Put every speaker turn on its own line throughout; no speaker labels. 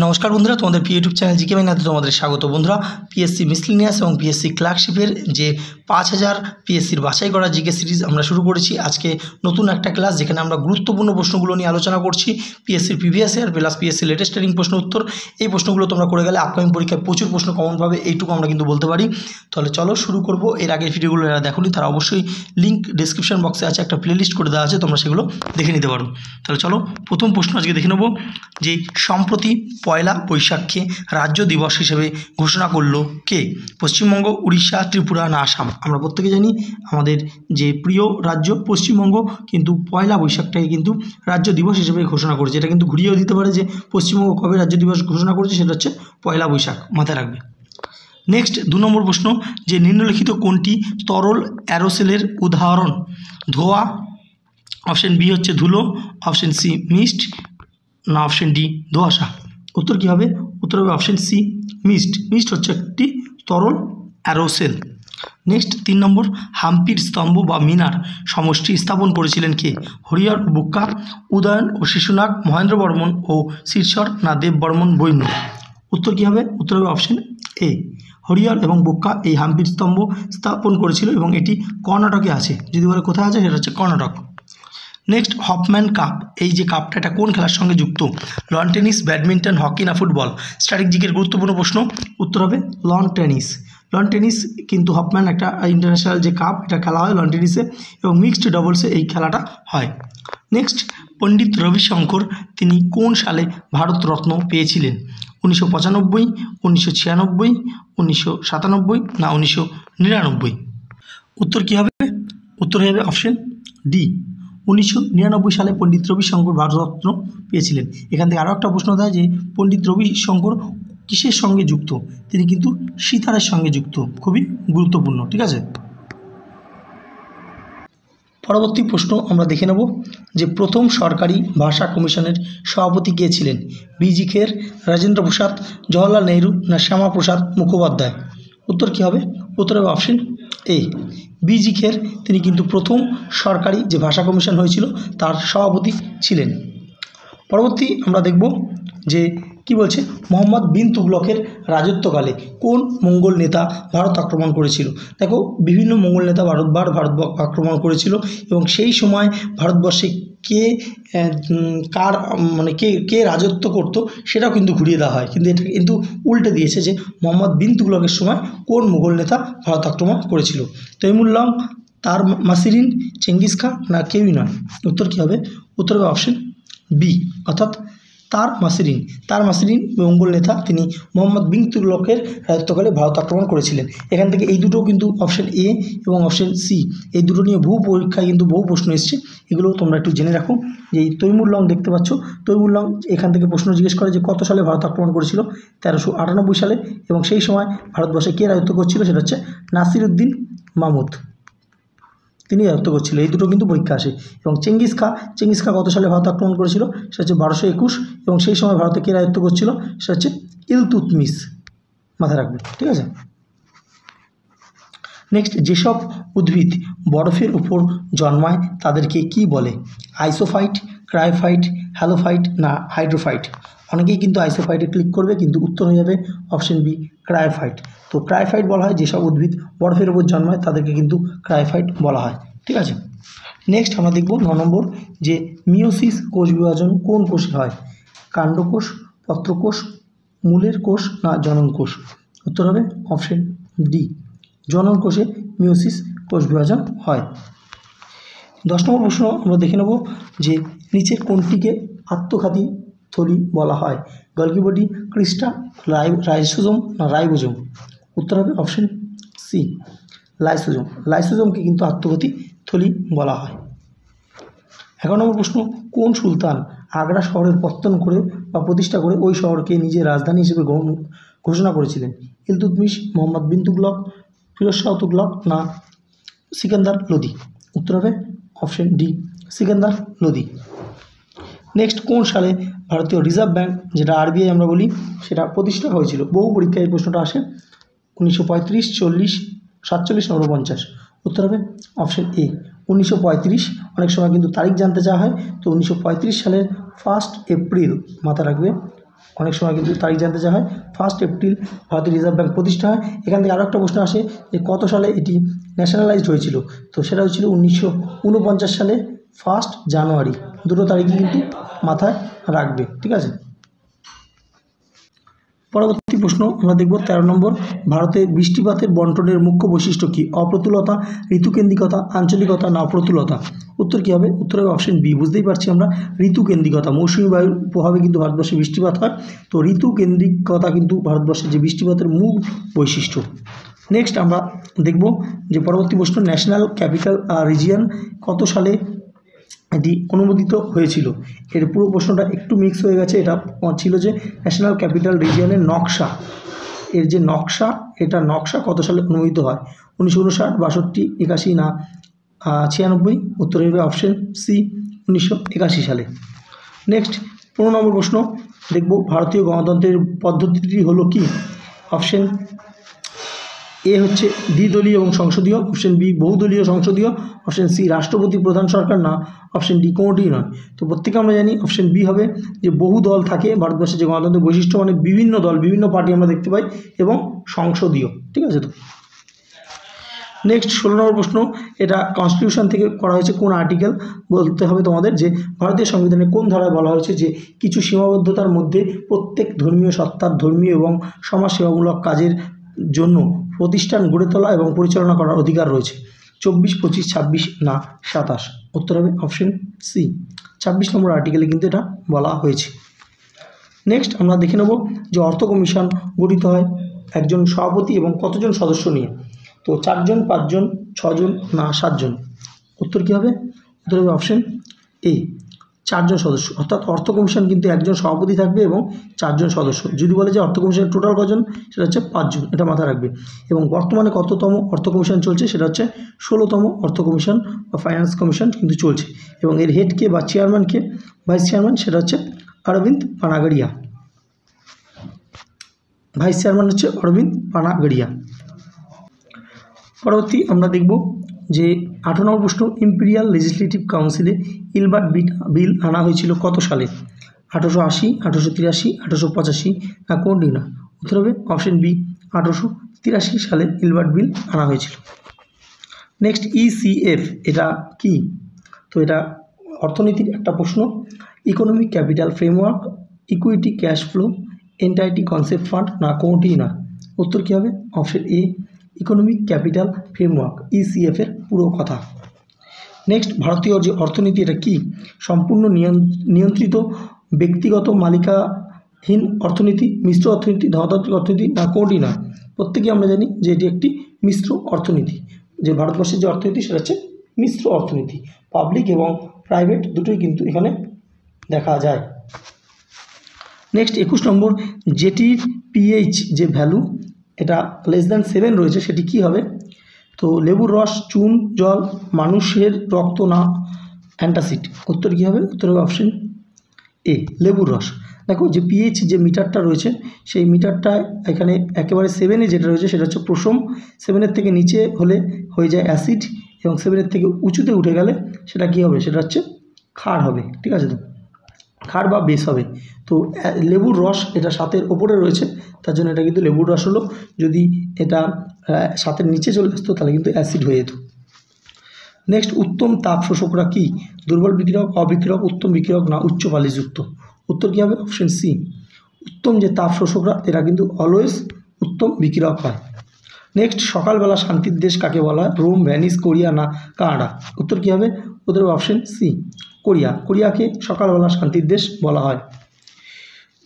নমস্কার বন্ধুরা, তোমাদের ইউটিউব চ্যানেল জিকে বাংলাতে তোমাদের স্বাগত। বন্ধুরা, পিএসসি মিসলিনিয়াস এবং পিএসসি ক্লার্কশিপের যে 5000 পিএসসির বাছাই করা জিকে সিরিজ আমরা শুরু করেছি। আজকে নতুন একটা ক্লাস যেখানে আমরা গুরুত্বপূর্ণ প্রশ্নগুলো নিয়ে আলোচনা করছি। পিএসসির previous year plus PSC latest training প্রশ্ন উত্তর, এই প্রশ্নগুলো তোমরা করে গেলে আপকামিং পরীক্ষায় প্রচুর প্রশ্ন কমন পাবে, এইটুকু আমরা কিন্তু বলতে পারি। তাহলে চলো শুরু করব। এর আগের ভিডিওগুলো যারা দেখোনি তারা অবশ্যই লিঙ্ক ডিসক্রিপশন বক্সে আছে, একটা প্লেলিস্ট করে দেওয়া আছে, তোমরা সেগুলো দেখে নিতে পারো। তাহলে চলো প্রথম প্রশ্ন আজকে দেখে নেব, যে সম্প্রতি পয়লা বৈশাখকে রাজ্য দিবস হিসেবে ঘোষণা করলো কে? পশ্চিমবঙ্গ, উড়িষ্যা, ত্রিপুরা না আসাম? আমরা প্রত্যেকে জানি আমাদের যে প্রিয় রাজ্য পশ্চিমবঙ্গ কিন্তু পয়লা বৈশাখটাকে কিন্তু রাজ্য দিবস হিসেবে ঘোষণা করেছে। এটা কিন্তু ঘুরিয়েও দিতে পারে যে পশ্চিমবঙ্গ কবে রাজ্য দিবস ঘোষণা করেছে, সেটা হচ্ছে পয়লা বৈশাখ, মাথায় রাখবে। নেক্সট 2 নম্বর প্রশ্ন, যে নিম্নলিখিত কোনটি তরল অ্যারোসেলের উদাহরণ? ধোঁয়া, অপশন বি হচ্ছে ধুলো, অপশন সি মিস্ট, না অপশন ডি ধোঁয়াশা? উত্তর কী হবে? উত্তর হবে অপশন সি মিস্ট। মিস্ট হচ্ছে একটি তরল অ্যারোসেল। নেক্সট 3 নম্বর, হাম্পির স্তম্ভ বা মিনার সমষ্টি স্থাপন করেছিলেন কে? হরিহর বুক্কা, উদয়ন ও শিশুনাগ, মহেন্দ্র বর্মন ও শিরশর, না দেব বর্মন বৈন্য? উত্তর কী হবে? উত্তর হবে অপশন এ, হরিহর এবং বুক্কা এই হাম্পির স্তম্ভ স্থাপন করেছিল এবং এটি কর্ণাটকে আছে। যদি বলে কোথায় আছে, সেটা হচ্ছে কর্ণাটক। নেক্সট, হফম্যান কাপ, এই যে কাপটা, এটা কোন খেলার সঙ্গে যুক্ত? লন টেনিস, ব্যাডমিন্টন, হকি না ফুটবল? স্ট্র্যাটেজিকের গুরুত্বপূর্ণ প্রশ্ন, উত্তর হবে লন টেনিস। লন টেনিস কিন্তু হফম্যান একটা ইন্টারন্যাশনাল যে কাপ, এটা খেলা হয় লন টেনিসে এবং মিক্সড ডাবলসে এই খেলাটা হয়। নেক্সট, পণ্ডিত রবিশঙ্কর তিনি কোন সালে ভারতরত্ন পেয়েছিলেন? 1995, 1996, 1997, না 1999? উত্তর কী হবে? উত্তর হবে অপশন ডি, 1999 সালে পণ্ডিত রবিশঙ্কর ভারতরত্ন পেয়েছিলেন। এখান থেকে আরও একটা প্রশ্ন দেয় যে পণ্ডিত রবিশঙ্কর কিসের সঙ্গে যুক্ত? তিনি কিন্তু সিতারের সঙ্গে যুক্ত, খুবই গুরুত্বপূর্ণ। ঠিক আছে, পরবর্তী প্রশ্ন আমরা দেখে নেব, যে প্রথম সরকারি ভাষা কমিশনের সভাপতি কে ছিলেন? বিজি খের, রাজেন্দ্র প্রসাদ, জওহরলাল নেহরু, না শ্যামাপ্রসাদ মুখোপাধ্যায়? উত্তর কী হবে? উত্তর হবে অপশন এ, বিজি খের। তিনি কিন্তু প্রথম সরকারি যে ভাষা কমিশন হয়েছিল তার সভাপতি ছিলেন। পরবর্তী আমরা দেখব যে কি বলছে, মোহাম্মদ বিন তুগলকের রাজত্বকালে কোন মঙ্গল নেতা ভারত আক্রমণ করেছিল? দেখো, বিভিন্ন মঙ্গল নেতা ভারত আক্রমণ করেছিল এবং সেই সময় ভারতবর্ষে কে কার মানে কে রাজত্ব করতো সেটাও কিন্তু ঘুরিয়ে দেওয়া হয়, কিন্তু এটা কিন্তু উল্টে দিয়েছে যে মোহাম্মদ বিন তুগলকের সময় কোন মুঘল নেতা ভারত আক্রমণ করেছিল। তৈমুরলং, তার মাসিরিন, চেঙ্গিস খান, না কেউই নয়? উত্তর কী হবে? উত্তর হবে অপশন বি, অর্থাৎ তার মাসিরিন মঙ্গল নেতা, তিনি মোহাম্মদ বিন তুগলকের রাজত্বকালে ভারত আক্রমণ করেছিলেন। এখান থেকে এই দুটো কিন্তু অপশন এ এবং অপশন সি, এই দুটো নিয়ে বহু পরীক্ষায় কিন্তু বহু প্রশ্ন এসছে, এগুলো তোমরা একটু জেনে রাখো। যে এই তৈমুরলং দেখতে পাচ্ছ, তৈমুরলং এখান থেকে প্রশ্ন জিজ্ঞেস করে যে কত সালে ভারত আক্রমণ করেছিল? 1398 সালে, এবং সেই সময় ভারতবর্ষে কে রাজত্ব করছিল? সেটা হচ্ছে নাসিরউদ্দিন মাহমুদ, তিনি রাজত্ব করছিল। এই দুটো কিন্তু পরীক্ষা আসে। এবং চেঙ্গিস খা কত সালে ভারত আক্রমণ করেছিল? সেটা হচ্ছে 1221, এবং সেই সময় ভারতে কে রাজত্ব করছিল? সেটা হচ্ছে ইলতুৎমিশ, মাথায় রাখবে। ঠিক আছে, নেক্সট, যেসব উদ্ভিদ বরফের উপর জন্মায় তাদেরকে কি বলে? আইসোফাইট, ক্রায়োফাইট, হ্যালোফাইট, না হাইড্রোফাইট? অনেকেই কিন্তু আইসোফাইটে ক্লিক করবে, কিন্তু উত্তর হয়ে যাবে অপশন বি, ক্রায়োফাইট। তো ক্রায়োফাইট বলা হয় যেসব উদ্ভিদ বরফের উপর জন্মায় তাদেরকে কিন্তু ক্রায়োফাইট বলা হয়। ঠিক আছে, নেক্সট আমরা দেখব 9 নম্বর, যে মিওসিস কোষ বিভাজন কোন কোষে হয়? কাণ্ডকোষ, পত্রকোষ, মূলের কোষ, না জনন কোষ? উত্তর হবে অপশন ডি, জনন কোষে মিওসিস কোষ বিভাজন হয়। 10 নম্বর প্রশ্ন আমরা দেখে নেব, যে নিচের কোনটিকে আত্মঘাতী থলি বলা হয়? গলগি বডি, ক্রিস্টা, লাইসোজোম, না রাইবোজোম? উত্তর হবে অপশন সি, লাইসোজোম। লাইসোজোমকে কিন্তু আত্মঘাতী থলি বলা হয়। 11 নম্বর প্রশ্ন, কোন সুলতান আগ্রা শহরের পত্তন করে বা প্রতিষ্ঠা করে ওই শহরকে নিজের রাজধানী হিসেবে ঘোষণা করেছিলেন? ইলতুৎমিশ, মোহাম্মদ বিন তুগলক, ফিরোজ শাহ তুগলক, না সিকান্দার লোদি? উত্তর হবে option D, Sikandar Lodi. Next, কোন সালে ভারতীয় রিজার্ভ ব্যাঙ্ক, যেটা আরবিআই আমরা বলি, সেটা প্রতিষ্ঠা হয়েছিল? বহু পরীক্ষায় এই প্রশ্নটা আসে। 1935, 40, 47, 49? উত্তর হবে অপশন এ, 1935। অনেক সময় কিন্তু তারিখ জানতে চাওয়া হয়, তো 1935 সালের 1 এপ্রিল, মাথা রাখবে, অনেক সময় কিন্তু তারিখ জানতে চাওয়া হয়। 1 এপ্রিল ভারতীয় রিজার্ভ ব্যাঙ্ক প্রতিষ্ঠা হয়। এখান থেকে আরও একটা প্রশ্ন আসে যে কত সালে এটি ন্যাশনালাইজড হয়েছিল, তো সেটা হয়েছিল 1949 সালে 1 জানুয়ারি। দুটো তারিখই কিন্তু মাথায় রাখবে, ঠিক আছে। পরবর্তী প্রশ্ন আমরা দেখব 13 নম্বর, ভারতে বৃষ্টিপাতের বন্টনের মুখ্য বৈশিষ্ট্য কী? অপ্রতুলতা, ঋতুকেন্দ্রিকতা, আঞ্চলিকতা না অপ্রতুলতা? উত্তর কী হবে? উত্তর হবে অপশন বি। বুঝতেই পারছি আমরা, ঋতুকেন্দ্রিকতা। মৌসুমী বায়ুর প্রভাবে কিন্তু ভারতবর্ষে বৃষ্টিপাত হয়, তো ঋতুকেন্দ্রিকতা কিন্তু ভারতবর্ষের যে বৃষ্টিপাতের মূল বৈশিষ্ট্য। নেক্সট আমরা দেখব যে পরবর্তী প্রশ্ন, ন্যাশনাল ক্যাপিটাল রিজিয়ন কত সালে এটি অনুমোদিত হয়েছিল? এর পুরো প্রশ্নটা একটু মিক্স হয়ে গেছে। এটা ছিল যে ন্যাশনাল ক্যাপিটাল রিজিয়নের নকশা, এর যে নকশা, এটা নকশা কত সালে অনুমোদিত হয়? 1959, 62, 81 না 96? উত্তর হবে অপশন সি, 1981 সালে। নেক্সট 15 নম্বর প্রশ্ন দেখব, ভারতীয় গণতন্ত্রের পদ্ধতিটি হলো কি? অপশন এ হচ্ছে দ্বিদলীয় এবং সংসদীয়, অপশন বি বহুদলীয় সংসদীয়, অপশন সি রাষ্ট্রপতি প্রধান সরকার, না অপশন ডি কোনোটিই নয়। তো প্রত্যেকে আমরা জানি অপশন বি হবে, যে বহু দল থাকে ভারতবর্ষের যে গণতন্ত্রের বৈশিষ্ট্য, মানে বিভিন্ন দল বিভিন্ন পার্টি আমরা দেখতে পাই, এবং সংসদীয়, ঠিক আছে। তো নেক্সট 16 নম্বর প্রশ্ন, এটা কনস্টিটিউশন থেকে করা হয়েছে, কোন আর্টিকেল? বলতে হবে তোমাদের যে ভারতীয় সংবিধানে কোন ধারায় বলা হয়েছে যে কিছু সীমাবদ্ধতার মধ্যে প্রত্যেক ধর্মীয় সত্তার ধর্মীয় এবং সমাজসেবামূলক কাজের জন্য প্রতিষ্ঠান গড়ে তোলা এবং পরিচালনা করার অধিকার রয়েছে। 24, 25, 26 না 27? উত্তর হবে অপশন সি, 26 নম্বর আর্টিকেলে কিন্তু এটা বলা হয়েছে। নেক্সট আমরা দেখে নেব যে অর্থ কমিশন গঠিত হয় একজন সভাপতি এবং কতজন সদস্য নিয়ে? তো 4 জন, 5 জন, 6 জন না 7 জন? উত্তর কী হবে? উত্তর হবে অপশন এ, 4 জন সদস্য। অর্থাৎ অর্থ কমিশন কিন্তু একজন সভাপতি থাকবে এবং 4 জন সদস্য। যদি বলে যে অর্থ কমিশনের টোটাল কজন, সেটা হচ্ছে 5 জন, এটা মাথায় রাখবে। এবং বর্তমানে কততম অর্থ কমিশন চলছে? সেটা হচ্ছে 16তম অর্থ কমিশন বা ফাইন্যান্স কমিশন কিন্তু চলছে। এবং এর হেডকে বা চেয়ারম্যানকে, ভাইস চেয়ারম্যান, সেটা হচ্ছে অরবিন্দ পানাগড়িয়া। ভাইস চেয়ারম্যান হচ্ছে অরবিন্দ পানাগড়িয়া। পরবর্তী আমরা দেখব যে 18 নম্বর প্রশ্ন, ইম্পেরিয়াল লেজিসলেটিভ কাউন্সিলে ইলবার্ট বিল আনা হয়েছিল কত সালে? 1880, 1883, 1885 না কোনটি না? উত্তর হবে অপশন বি, 1883 সালে ইলবার্ট বিল আনা হয়েছিল। নেক্সট ইসিএফ এটা কি? তো এটা অর্থনীতির একটা প্রশ্ন। Economic capital framework, equity cash flow, entity concept fund না কোনটি না? উত্তর কী হবে? Option A, economic capital framework, ECF এর পুরো কথা। নেক্সট ভারতীয় যে অর্থনীতি, এটা কি? সম্পূর্ণ নিয়ন্ত্রিত ব্যক্তিগত মালিকাহীন অর্থনীতি, মিশ্র অর্থনীতি, ধনতান্ত্রিক অর্থনীতি না কোনটি না? প্রত্যেকেই আমরা জানি যে এটি একটি মিশ্র অর্থনীতি। যে ভারতবর্ষের যে অর্থনীতি সেটা হচ্ছে মিশ্র অর্থনীতি, পাবলিক এবং প্রাইভেট দুটোই কিন্তু এখানে দেখা যায়। নেক্সট 21 নম্বর, যেটির পিএইচ যে ভ্যালু এটা <7 রয়েছে, সেটি কি হবে? তো লেবুর রস, চুন, জল, মানুষের রক্ত না অ্যান্টাসিড? উত্তর কী হবে? উত্তর হবে অপশন এ, লেবুর রস। দেখো যে পিএইচ যে মিটারটা রয়েছে, সেই মিটারটা এখানে একেবারে 7-এ যেটা রয়েছে সেটা হচ্ছে প্রশম, 7-এর থেকে নিচে হলে হয়ে যায় অ্যাসিড, এবং 7-এর থেকে উঁচুতে উঠে গেলে সেটা কী হবে? সেটা হচ্ছে ক্ষার হবে, ঠিক আছে। তো ক্ষার বা বেস হবে। তো লেবুর রস এটা 7-এর ওপরে রয়েছে, তার জন্য এটা কিন্তু লেবুর রস হলো। যদি এটা 7-এর নিচে চলে আসতো তাহলে কিন্তু অ্যাসিড হয়ে যেত। নেক্সট, উত্তম তাপ শোষকরা কি? দুর্বল বিকিরক, অবিকিরক, উত্তম বিকিরক না উচ্চ পালিযুক্ত? উত্তর কী হবে? অপশন সি, উত্তম যে তাপ শোষকরা এরা কিন্তু অলওয়েজ উত্তম বিকিরক হয়। নেক্সট, সকালবেলা শান্তির দেশ কাকে বলা হয়? রোম, ভ্যানিস, কোরিয়া না কানাডা? উত্তর কী হবে? উত্তর হবে অপশন সি, কোরিয়া। কোরিয়াকে সকালবেলা শান্তির দেশ বলা হয়।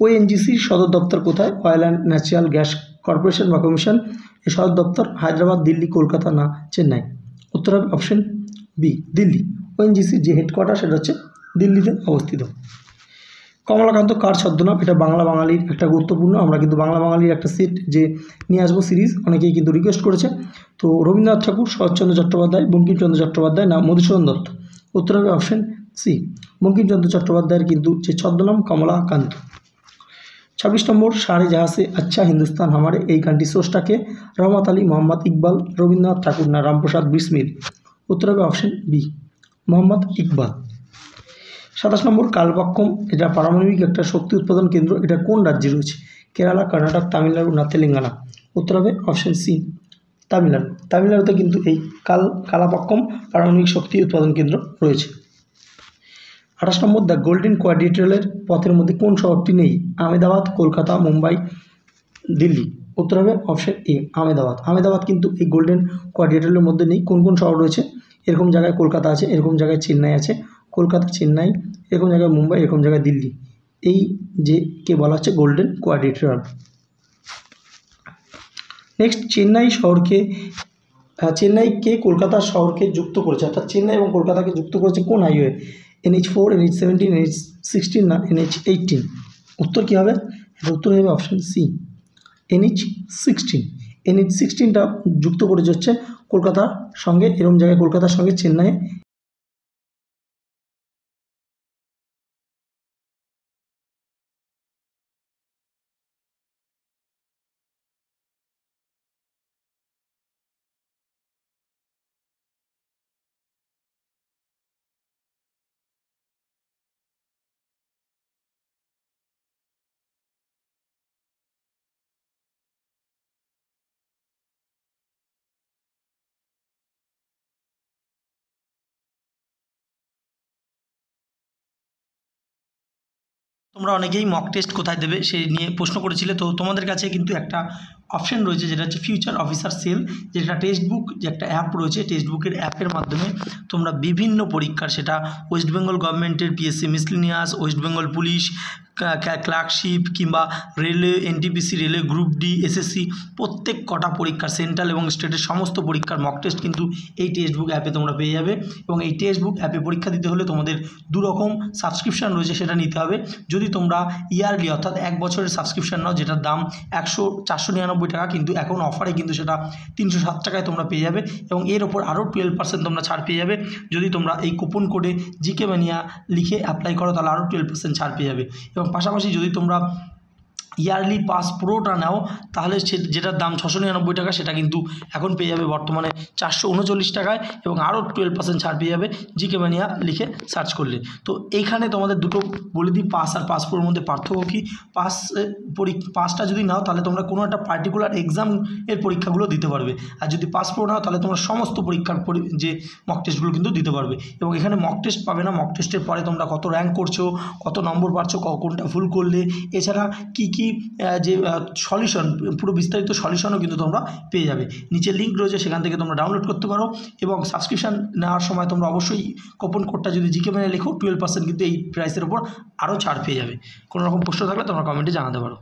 ওএনজিসির সদর দপ্তর কোথায়? Oil and natural gas corporation বা কমিশন। এই সদর দপ্তর হায়দ্রাবাদ, দিল্লি, কলকাতা না চেন্নাই? উত্তর হবে অপশন বি, দিল্লি। ওএনজিসির যে হেডকোয়ার্টার সেটা হচ্ছে দিল্লিতে অবস্থিত। কমলাকান্ত কার ছদ্মনাম? এটা বাংলা বাঙালির একটা গুরুত্বপূর্ণ, আমরা কিন্তু বাংলা বাঙালির একটা সেট যে নিয়ে আসবো সিরিজ, অনেকেই কিন্তু রিকোয়েস্ট করেছে। তো রবীন্দ্রনাথ ঠাকুর, শরৎচন্দ্র চট্টোপাধ্যায়, বঙ্কিমচন্দ্র চট্টোপাধ্যায় না মধুসূদন দত্ত? উত্তর হবে অপশন সি, বঙ্কিমচন্দ্র চট্টোপাধ্যায়ের কিন্তু যে ছদ্মনাম কমলাকান্ত। 26 নম্বর, সারে জাহাসে আচ্ছা হিন্দুস্তান হামারে এই গানটি স্রষ্টাকে? রহমত আলী, মোহাম্মদ ইকবাল, রবীন্দ্রনাথ ঠাকুর না রামপ্রসাদ বিসমিল? উত্তর হবে অপশন বি, মোহাম্মদ ইকবাল। 27 নম্বর কালপাক্কম, এটা পারমাণবিক একটা শক্তি উৎপাদন কেন্দ্র, এটা কোন রাজ্যে রয়েছে? কেরালা, কর্ণাটক, তামিলনাড়ু না তেলেঙ্গানা? উত্তর হবে অপশন সি তামিলনাড়ু। তামিলনাড়ুতে কিন্তু এই কালাপাক্কম পারমাণবিক শক্তি উৎপাদন কেন্দ্র রয়েছে। 28 নম্বর দ্য গোল্ডেন কোয়াড্রিলেটারাল পথের মধ্যে কোন শহরটি নেই? আহমেদাবাদ, কলকাতা, মুম্বাই, দিল্লি? উত্তর হবে অপশন এ আহমেদাবাদ। আহমেদাবাদ কিন্তু এই গোল্ডেন কোয়াড্রিলেটারালের মধ্যে নেই। কোন কোন শহর রয়েছে? এরকম জায়গায় কলকাতা আছে, এরকম জায়গায় চেন্নাই আছে, কলকাতা, চেন্নাই, এরকম জায়গায় মুম্বাই, এরকম জায়গায় দিল্লি। এই যে কে বলা হচ্ছে গোল্ডেন কোয়াড্রিলেটারাল। নেক্সট, চেন্নাইকে কলকাতা শহরকে যুক্ত করেছে, অর্থাৎ চেন্নাই এবং কলকাতাকে যুক্ত করেছে কোন হাইওয়ে? NH4, NH17, NH16 না NH18? উত্তর কী হবে? উত্তর হবে অপশন সি NH16। NH16টা যুক্ত করেছে হচ্ছে কলকাতার সঙ্গে, এরকম জায়গায় কলকাতার সঙ্গে চেন্নাই। তোমরা অনেকেই মক টেস্ট কোথায় দেবে সেই নিয়ে প্রশ্ন করেছিলে, তো তোমাদের কাছে কিন্তু একটা অপশন রয়েছে যেটা হচ্ছে ফিউচার অফিসার সেল, যেটা টেক্সট বুক, যে একটা অ্যাপ রয়েছে, টেক্সট বুকের অ্যাপের মাধ্যমে তোমরা বিভিন্ন পরীক্ষার, সেটা ওয়েস্ট বেঙ্গল গভর্নমেন্টের PSC miscellaneous, West Bengal police, clerkship কিংবা railway, NTPC, railway group D, SSC, প্রত্যেক কটা পরীক্ষার সেন্ট্রাল এবং স্টেটের সমস্ত পরীক্ষার মক টেস্ট কিন্তু এই টেক্সট বুক অ্যাপে তোমরা পেয়ে যাবে। এবং এই টেক্সট বুক অ্যাপে পরীক্ষা দিতে হলে তোমাদের দুরকম সাবস্ক্রিপশান রয়েছে, সেটা নিতে হবে। যদি তোমরা ইয়ারলি অর্থাৎ 1 বছরের সাবস্ক্রিপশান নাও, যেটার দাম 499 টাকা, কিন্তু এখন অফারে কিন্তু সেটা 307 টাকায় তোমরা পেয়ে যাবে। এবং এর ওপর আরও 12% তোমরা ছাড় পেয়ে যাবে। যদি তোমরা এই কুপন কোডে জিকে ম্যানিয়া লিখে অ্যাপ্লাই করো তাহলে আরও 12% ছাড় পেয়ে যাবে। এবং পাশাপাশি যদি তোমরা ইয়ারলি পাস প্রোটা নাও তাহলে যেটার দাম 699 টাকা, সেটা কিন্তু এখন পেয়ে যাবে বর্তমানে 439 টাকায়, এবং আরও 12% ছাড় পেয়ে যাবে জিকে ম্যানিয়া লিখে সার্চ করলে। তো এইখানে তোমাদের দুটো বলে দিই, পাস আর পাস প্রোর মধ্যে পার্থক্য কী। পাসটা যদি নাও তাহলে তোমরা কোনো একটা পার্টিকুলার এক্সামের পরীক্ষাগুলো দিতে পারবে, আর যদি পাস প্রো নাও তাহলে তোমরা সমস্ত পরীক্ষার যে মক টেস্টগুলো কিন্তু দিতে পারবে। এবং এখানে মক টেস্ট পাবে না, মক টেস্টের পরে তোমরা কত র্যাঙ্ক করছো, কত নম্বর পাচ্ছ, কোনটা ভুল করলে, এছাড়া কী কী যে সলিউশন, পুরো বিস্তারিত সলিউশনও কিন্তু তোমরা পেয়ে যাবে। নিচে লিঙ্ক রয়েছে, সেখান থেকে তোমরা ডাউনলোড করতে পারো। এবং সাবস্ক্রিপশান নেওয়ার সময় তোমরা অবশ্যই কুপন কোডটা যদি জিকে ম্যানিয়া লেখো 12% কিন্তু এই প্রাইসের ওপর আরও ছাড় পেয়ে যাবে। কোনো রকম প্রশ্ন থাকলে তোমরা কমেন্টে জানাতে পারো।